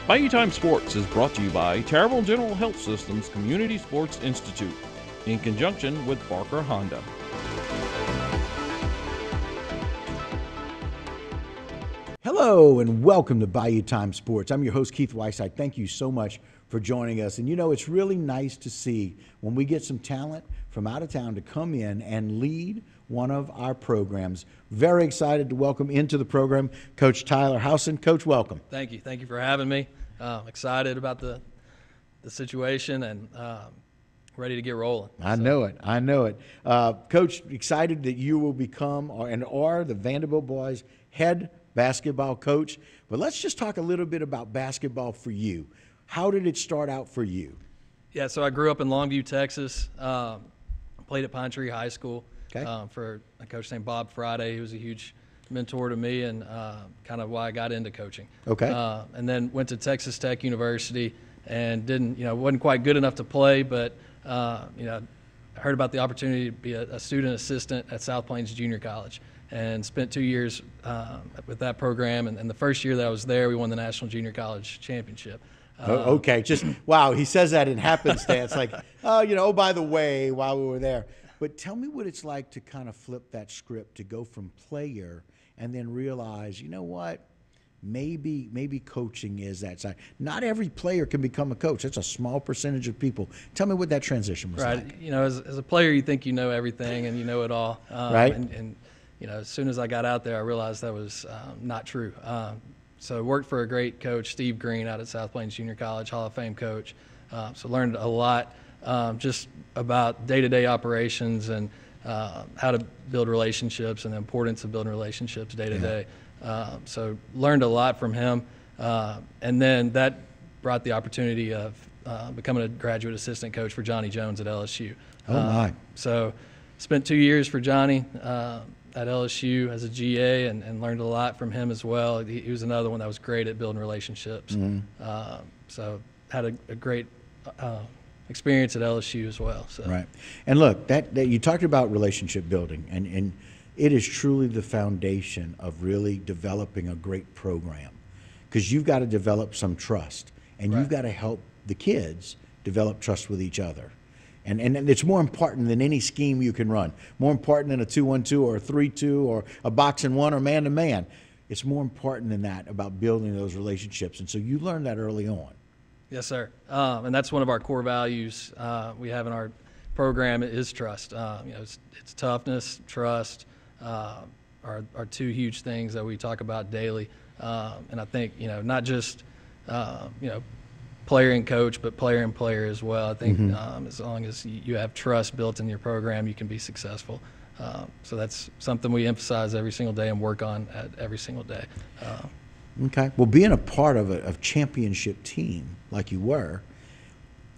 Bayou Time Sports is brought to you by Terrible General Health System's Community Sports Institute in conjunction with Barker Honda. Hello and welcome to Bayou Time Sports. I'm your host, Keith Whiteside. Thank you so much for joining us. And you know, it's really nice to see when we get some talent from out of town to come in and lead one of our programs. Very excited to welcome into the program Coach Tyler Howsen. Coach, welcome. Thank you. Thank you for having me. Excited about the situation and ready to get rolling. I know it. Coach, excited that you will become are the Vandebilt boys' head basketball coach. But let's just talk a little bit about basketball for you. How did it start out for you? Yeah, so I grew up in Longview, Texas. Played at Pine Tree High School for a coach named Bob Friday. He was a huge mentor to me and kind of why I got into coaching. Okay. And then went to Texas Tech University and wasn't quite good enough to play, but I heard about the opportunity to be a student assistant at South Plains Junior College and spent 2 years with that program. And the first year that I was there, we won the National Junior College Championship. Okay, just wow, he says that in happenstance, like, by the way, while we were there. But tell me what it's like to kind of flip that script, to go from player and then realize, you know what, maybe coaching is that side. Not every player can become a coach. That's a small percentage of people. Tell me what that transition was like. Right. As a player, you think you know everything and you know it all. Right. And as soon as I got out there, I realized that was not true. So I worked for a great coach, Steve Green, out at South Plains Junior College, Hall of Fame coach. So learned a lot just about day-to-day operations and how to build relationships and the importance of building relationships day-to-day. So learned a lot from him. And then that brought the opportunity of becoming a graduate assistant coach for Johnny Jones at LSU. Oh, my. So spent 2 years for Johnny at LSU as a GA and learned a lot from him as well. He was another one that was great at building relationships. Mm-hmm. So had a great experience at LSU as well. So. Right. And look, that you talked about relationship building, and it is truly the foundation of really developing a great program, because you've got to develop some trust, and Right. you've got to help the kids develop trust with each other. And it's more important than any scheme you can run, more important than a 2-1-2 or a 3-2 or a box and one or man-to-man. It's more important than that, about building those relationships. And so you learned that early on. Yes, sir. And that's one of our core values we have in our program is trust. It's toughness, trust are two huge things that we talk about daily. And I think, not just, player and coach, but player and player as well. I think as long as you have trust built in your program, you can be successful. So that's something we emphasize every single day and work on every single day. Okay. Well, being a part of a championship team like you were,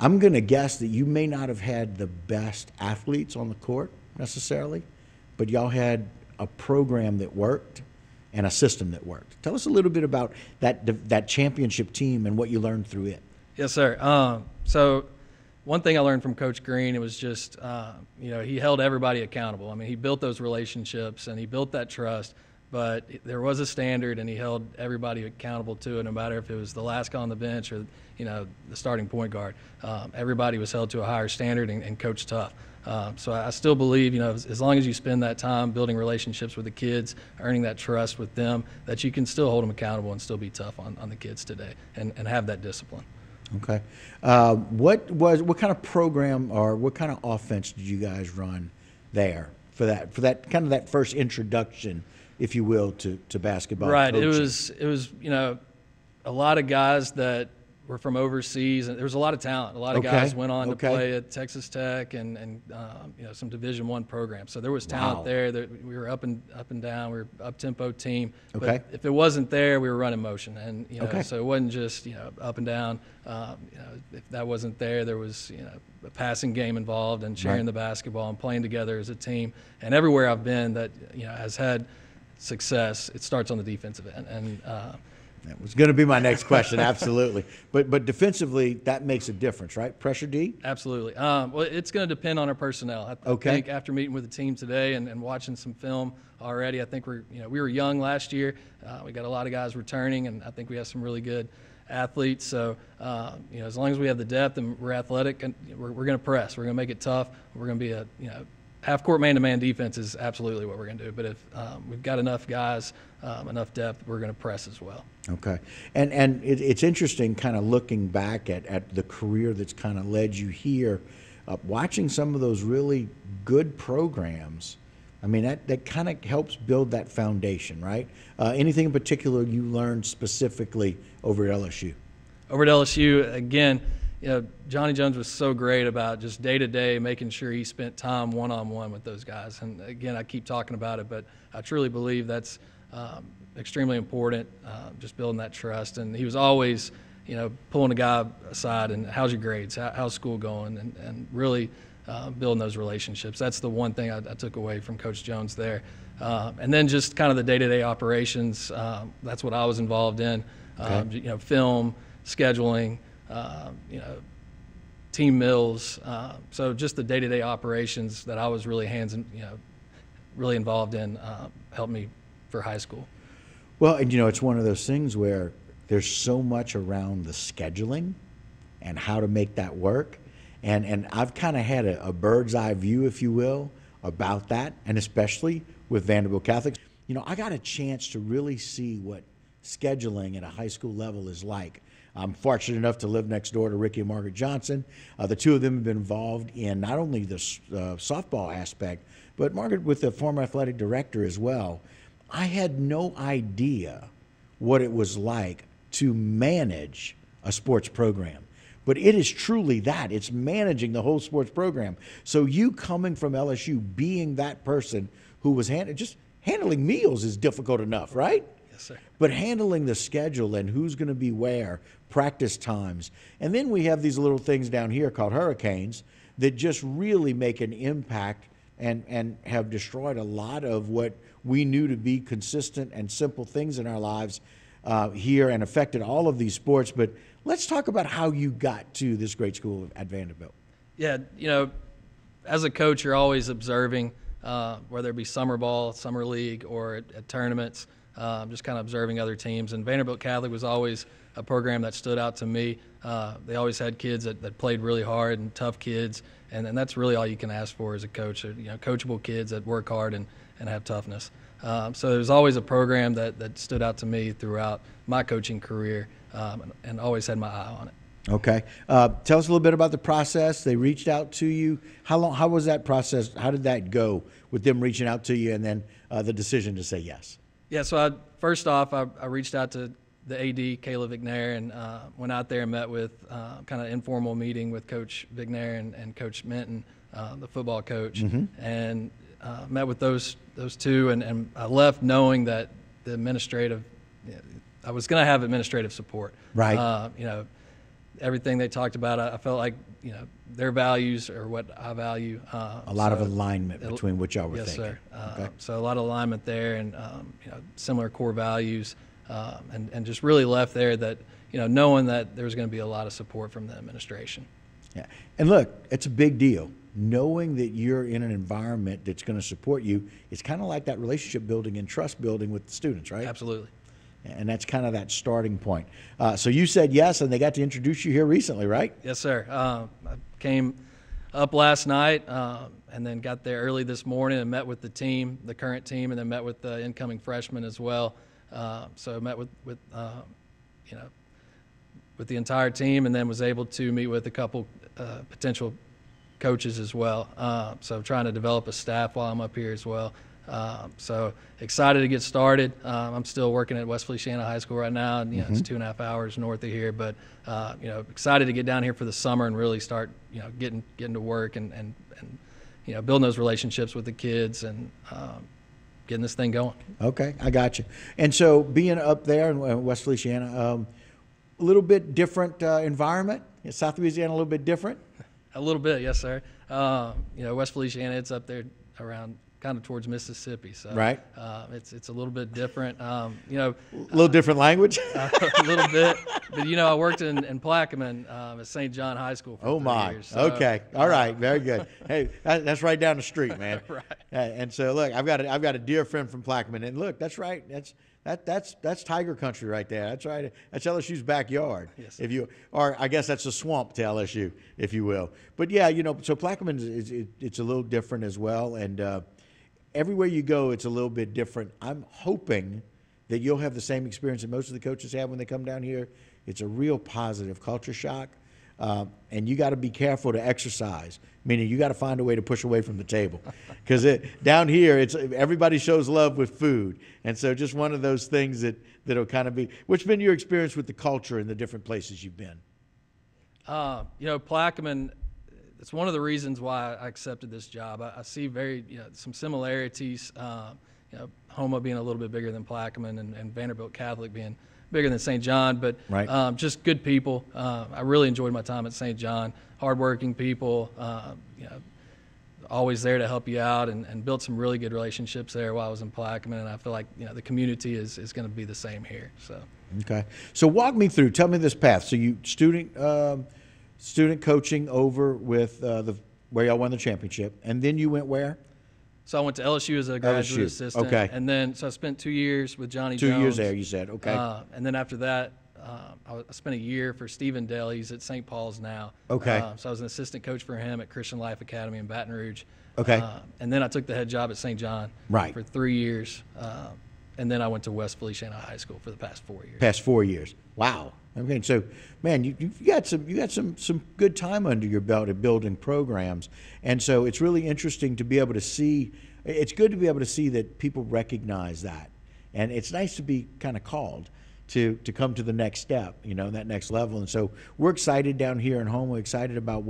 I'm going to guess that you may not have had the best athletes on the court necessarily, but y'all had a program that worked and a system that worked. Tell us a little bit about that championship team and what you learned through it. Yes, sir. So one thing I learned from Coach Green, it was just, he held everybody accountable. I mean, he built those relationships and he built that trust, but there was a standard and he held everybody accountable to it, no matter if it was the last guy on the bench or, the starting point guard. Everybody was held to a higher standard and coached tough. So I still believe, as long as you spend that time building relationships with the kids, earning that trust with them, that you can still hold them accountable and still be tough on the kids today and have that discipline. Okay. What kind of program or what kind of offense did you guys run there for that kind of that first introduction, if you will, to basketball? Right. Coaching? It was a lot of guys that were from overseas, and there was a lot of talent. A lot of guys went on to play at Texas Tech and some Division I programs. So there was talent there. We were up and down. We were up tempo team. Okay. But if it wasn't there, we were running motion, and so it wasn't just up and down. If that wasn't there, there was a passing game involved and sharing the basketball and playing together as a team. And everywhere I've been that has had success, it starts on the defensive end. And That was going to be my next question, absolutely. But defensively, that makes a difference, right? Pressure D? Absolutely. Well, it's going to depend on our personnel. I think after meeting with the team today and watching some film already, I think we were young last year. We got a lot of guys returning, and I think we have some really good athletes. So, as long as we have the depth and we're athletic, and we're going to press. We're going to make it tough. We're going to be half-court man-to-man defense is absolutely what we're going to do. But if we've got enough guys, enough depth, we're going to press as well. Okay. And it's interesting kind of looking back at the career that's kind of led you here, watching some of those really good programs. I mean, that kind of helps build that foundation, right? Anything in particular you learned specifically over at LSU? Over at LSU, again, Johnny Jones was so great about just day-to-day making sure he spent time one-on-one with those guys. And, again, I keep talking about it, but I truly believe that's extremely important, just building that trust. And he was always, pulling a guy aside and how's your grades, how's school going, and really building those relationships. That's the one thing I took away from Coach Jones there. And then just kind of the day-to-day operations, that's what I was involved in, film, scheduling, team meals. So just the day-to-day operations that I was really really involved in helped me for high school. Well, and it's one of those things where there's so much around the scheduling and how to make that work. And I've kind of had a bird's eye view, if you will, about that, and especially with Vanderbilt Catholic. I got a chance to really see what scheduling at a high school level is like. I'm fortunate enough to live next door to Ricky and Margaret Johnson. The two of them have been involved in not only the softball aspect, but Margaret with the former athletic director as well. I had no idea what it was like to manage a sports program. But it is truly that. It's managing the whole sports program. So you coming from LSU, being that person who was just handling meals is difficult enough, right? Yes, sir. But handling the schedule and who's going to be where, practice times. And then we have these little things down here called hurricanes that just really make an impact and have destroyed a lot of what we knew to be consistent and simple things in our lives here and affected all of these sports. But let's talk about how you got to this great school at Vanderbilt. Yeah, as a coach, you're always observing, whether it be summer ball, summer league, or at tournaments, just kind of observing other teams. And Vanderbilt Catholic was always a program that stood out to me. They always had kids that played really hard and tough kids, and that's really all you can ask for as a coach. Coachable kids that work hard and have toughness. So there's always a program that stood out to me throughout my coaching career, and always had my eye on it. Okay. Tell us a little bit about the process. They reached out to you. How was that process? How did that go with them reaching out to you and then the decision to say yes? Yeah, so first off, I reached out to the AD, Kayla Vignair, and went out there and met with kind of informal meeting with Coach Vignair and Coach Minton, the football coach, and met with those two, and I left knowing that the administrative, I was going to have administrative support. Right. Everything they talked about, I felt like, their values are what I value. A lot of alignment between what y'all were thinking. Yes, sir. Okay. So a lot of alignment there, and similar core values, and just really left there that, knowing that there was going to be a lot of support from the administration. Yeah, and look, it's a big deal. Knowing that you're in an environment that's going to support you, it's kind of like that relationship building and trust building with the students, right? Absolutely. And that's kind of that starting point. So you said yes, and they got to introduce you here recently, right? Yes, sir. I came up last night and then got there early this morning and met with the team, the current team, and then met with the incoming freshmen as well. So I met with the entire team, and then was able to meet with a couple potential coaches as well. So trying to develop a staff while I'm up here as well. So excited to get started. I'm still working at West Feliciana High School right now, and it's 2.5 hours north of here. But excited to get down here for the summer and really start getting to work and building those relationships with the kids and getting this thing going. Okay, I got you. And so being up there in West Feliciana, a little bit different environment. South Louisiana a little bit different. A little bit, yes, sir. West Feliciana, it's up there around kind of towards Mississippi. So Right. It's a little bit different. A little different language. A little bit, but I worked in Plaquemine at St. John High School for 3 years. So, Okay. All right. Very good. Hey, that's right down the street, man. Right. And so look, I've got a dear friend from Plaquemine, and look, that's right. That's Tiger country right there. That's right. That's LSU's backyard. Yes. Or I guess that's a swamp to LSU, if you will. But yeah, so Plaquemine it's a little different as well, and everywhere you go, it's a little bit different. I'm hoping that you'll have the same experience that most of the coaches have when they come down here. It's a real positive culture shock, and you got to be careful to exercise, meaning you got to find a way to push away from the table, because down here everybody shows love with food, and so just one of those things that'll kind of be. What's been your experience with the culture in the different places you've been? Plaquemine. It's one of the reasons why I accepted this job. I see some similarities. Homa being a little bit bigger than Plaquemine, and Vanderbilt Catholic being bigger than St. John, but right. Just good people. I really enjoyed my time at St. John. Hardworking people, always there to help you out, and built some really good relationships there while I was in Plaquemine. And I feel like the community is going to be the same here. So okay, so walk me through. Tell me this path. So you student coaching over with where y'all won the championship, and then you went where? So I went to LSU as a graduate assistant. Okay. And then I spent 2 years with Johnny Jones. 2 years there, you said. Okay. And then after that, I spent a year for Stephen Dell. He's at St. Paul's now. Okay. So I was an assistant coach for him at Christian Life Academy in Baton Rouge. Okay. And then I took the head job at St. John for 3 years. And then I went to West Feliciana High School for the past 4 years. Past 4 years. Wow. Okay, so man, you got some good time under your belt at building programs, and so it's really interesting to be able to see. It's good to be able to see that people recognize that, and it's nice to be kind of called to come to the next step, that next level. And so we're excited down here in home. We're excited about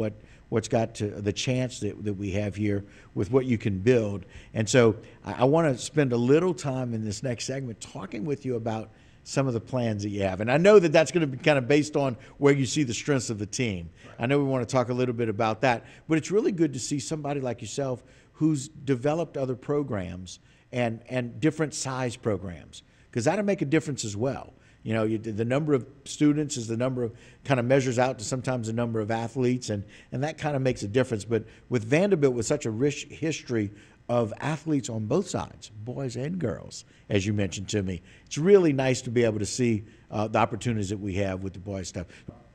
what's got to the chance that we have here with what you can build. And so I want to spend a little time in this next segment talking with you about some of the plans that you have. And I know that that's going to be kind of based on where you see the strengths of the team. Right. I know we want to talk a little bit about that, but it's really good to see somebody like yourself who's developed other programs and different size programs, because that'll make a difference as well. The number of students is the number of kind of measures out to sometimes the number of athletes, and that kind of makes a difference. But with Vanderbilt, with such a rich history of athletes on both sides, boys and girls, as you mentioned to me, it's really nice to be able to see the opportunities that we have with the boys stuff.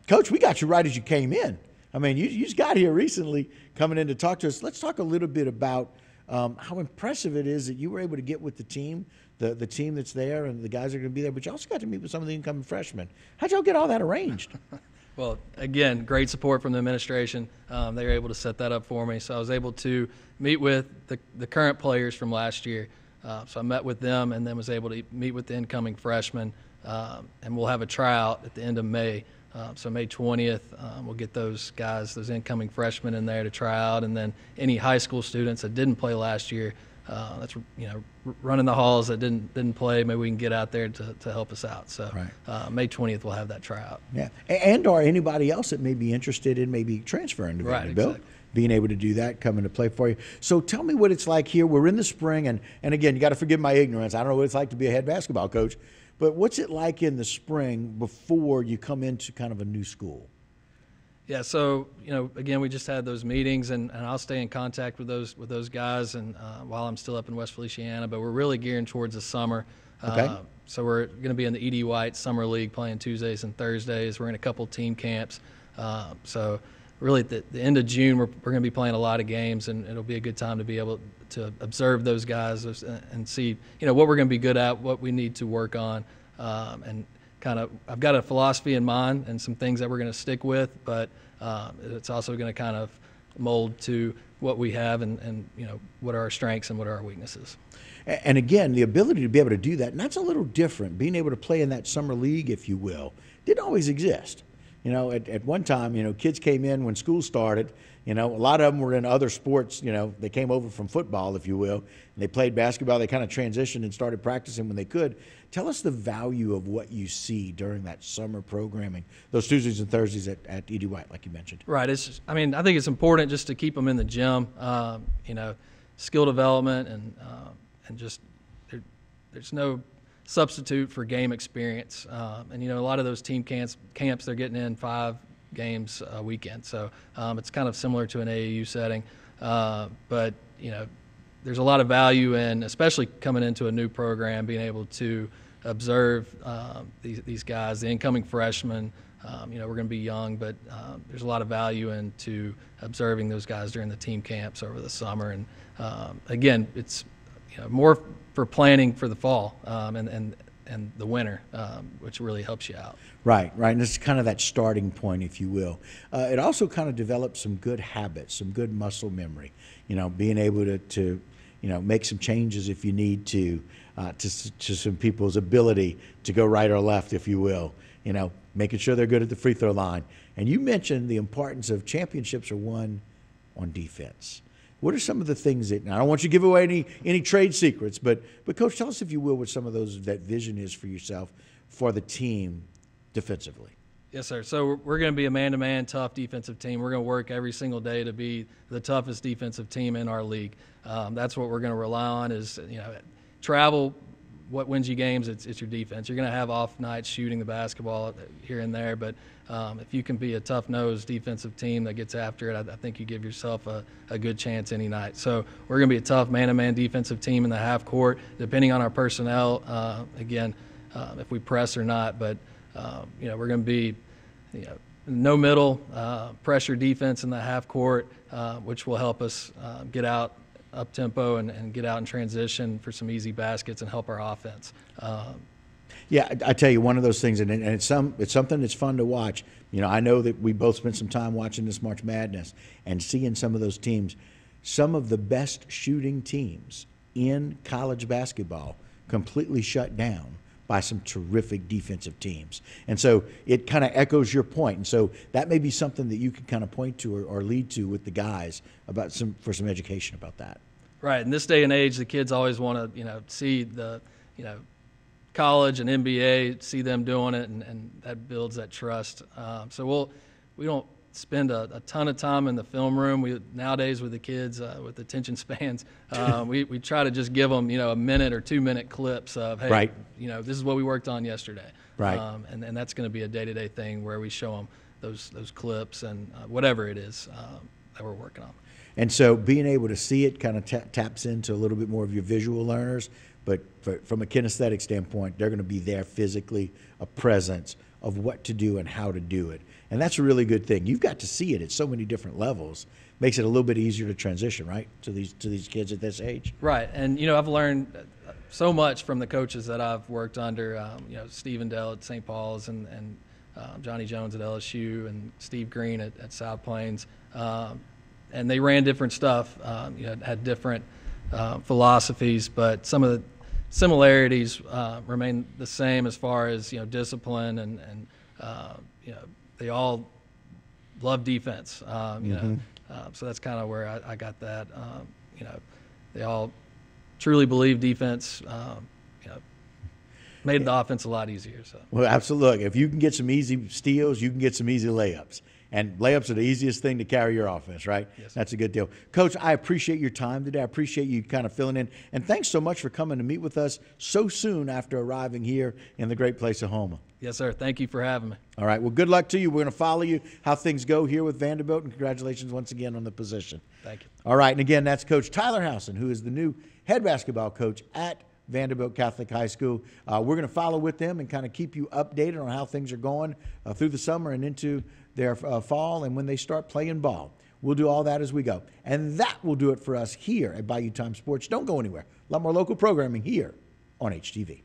Coach, we got you right as you came in. I mean, you just got here recently coming in to talk to us. Let's talk a little bit about how impressive it is that you were able to get with the team, the team that's there and the guys that are going to be there, but you also got to meet with some of the incoming freshmen. How'd y'all get all that arranged? Well, again, great support from the administration. They were able to set that up for me. So I was able to meet with the current players from last year. So I met with them and then was able to meet with the incoming freshmen. And we'll have a tryout at the end of May. So May 20th, we'll get those guys, those incoming freshmen in there to try out. And then any high school students that didn't play last year, that's running the halls that didn't play. Maybe we can get out there to help us out. So May 20th we'll have that tryout. Yeah, and or anybody else that may be interested in maybe transferring to Vanderbilt, exactly. Being able to do that, coming to play for you. So tell me what it's like here. We're in the spring, and again, you got to forgive my ignorance. I don't know what it's like to be a head basketball coach, but what's it like in the spring before you come into kind of a new school? Yeah, so again, we just had those meetings, and I'll stay in contact with those guys, and while I'm still up in West Feliciana, but we're really gearing towards the summer. Okay. So we're going to be in the E.D. White Summer League playing Tuesdays and Thursdays. We're in a couple team camps. So really at the end of June, we're going to be playing a lot of games, and it'll be a good time to be able to observe those guys and see what we're going to be good at, what we need to work on, and kind of I've got a philosophy in mind and some things that we're going to stick with, but it's also going to kind of mold to what we have and what are our strengths and what are our weaknesses. And again, the ability to be able to do that, and that's a little different. Being able to play in that summer league, if you will, didn't always exist. At one time, kids came in when school started. A lot of them were in other sports. They came over from football, if you will, and they played basketball. They kind of transitioned and started practicing when they could. Tell us the value of what you see during that summer programming, those Tuesdays and Thursdays at E.D. White, like you mentioned. Right. I think it's important just to keep them in the gym. skill development and just there's no substitute for game experience. And a lot of those team camps they're getting in 5 games a weekend, so it's kind of similar to an AAU setting. But there's a lot of value in, especially coming into a new program, being able to observe these guys, the incoming freshmen. We're going to be young, but there's a lot of value into observing those guys during the team camps over the summer. And again, it's more for planning for the fall and the winter, which really helps you out. Right. And it's kind of that starting point, if you will. It also kind of develops some good habits, some good muscle memory. Being able to make some changes if you need to some people's ability to go right or left, if you will. Making sure they're good at the free throw line. And you mentioned the importance of championships are won on defense. What are some of the things that, and I don't want you to give away any trade secrets, but Coach, tell us, if you will, what some of that vision is for yourself, for the team defensively. Yes, sir. So we're going to be a man-to-man tough defensive team. We're going to work every single day to be the toughest defensive team in our league. That's what we're going to rely on is, travel. What wins you games, it's your defense. You're going to have off nights shooting the basketball here and there, but if you can be a tough-nosed defensive team that gets after it, I think you give yourself a good chance any night. So we're going to be a tough man-to-man defensive team in the half court, depending on our personnel, again, if we press or not. But, we're going to be no middle pressure defense in the half court, which will help us get out up tempo and get out in transition for some easy baskets and help our offense. Yeah, I tell you, one of those things, and it's something that's fun to watch. I know that we both spent some time watching this March Madness and seeing some of those teams. Some of the best shooting teams in college basketball completely shut down by some terrific defensive teams. And so it kind of echoes your point. And so that may be something that you can kind of point to or lead to with the guys for some education about that. Right. In this day and age, the kids always want to, see the, college and NBA, see them doing it, and that builds that trust. So we don't spend a ton of time in the film room. Nowadays with the kids with attention spans, we try to just give them a minute or 2 minute clips of, hey, right. This is what we worked on yesterday, right? And that's going to be a day-to-day thing where we show them those clips and whatever it is that we're working on. And so being able to see it kind of taps into a little bit more of your visual learners, but from a kinesthetic standpoint, they're going to be there physically, a presence of what to do and how to do it. And that's a really good thing. You've got to see it at so many different levels. Makes it a little bit easier to transition, right, to these kids at this age. Right. And, I've learned so much from the coaches that I've worked under, Steve Vandebilt at St. Paul's and Johnny Jones at LSU and Steve Green at South Plains. And they ran different stuff, had different philosophies, but some of the similarities remain the same as far as, discipline and they all love defense, so that's kind of where I got that. They all truly believe defense, made the offense a lot easier. So. Well, absolutely. If you can get some easy steals, you can get some easy layups. And layups are the easiest thing to carry your offense, right? Yes. That's a good deal. Coach, I appreciate your time today. I appreciate you kind of filling in. And thanks so much for coming to meet with us so soon after arriving here in the great place of Houma. Yes, sir. Thank you for having me. All right. Well, good luck to you. We're going to follow you, how things go here with Vandebilt, and congratulations once again on the position. Thank you. All right. And again, that's Coach Tyler Howsen, who is the new head basketball coach at Vandebilt Catholic High School. We're going to follow with them and kind of keep you updated on how things are going through the summer and into their fall and when they start playing ball. We'll do all that as we go. And that will do it for us here at Bayou Time Sports. Don't go anywhere. A lot more local programming here on HTV.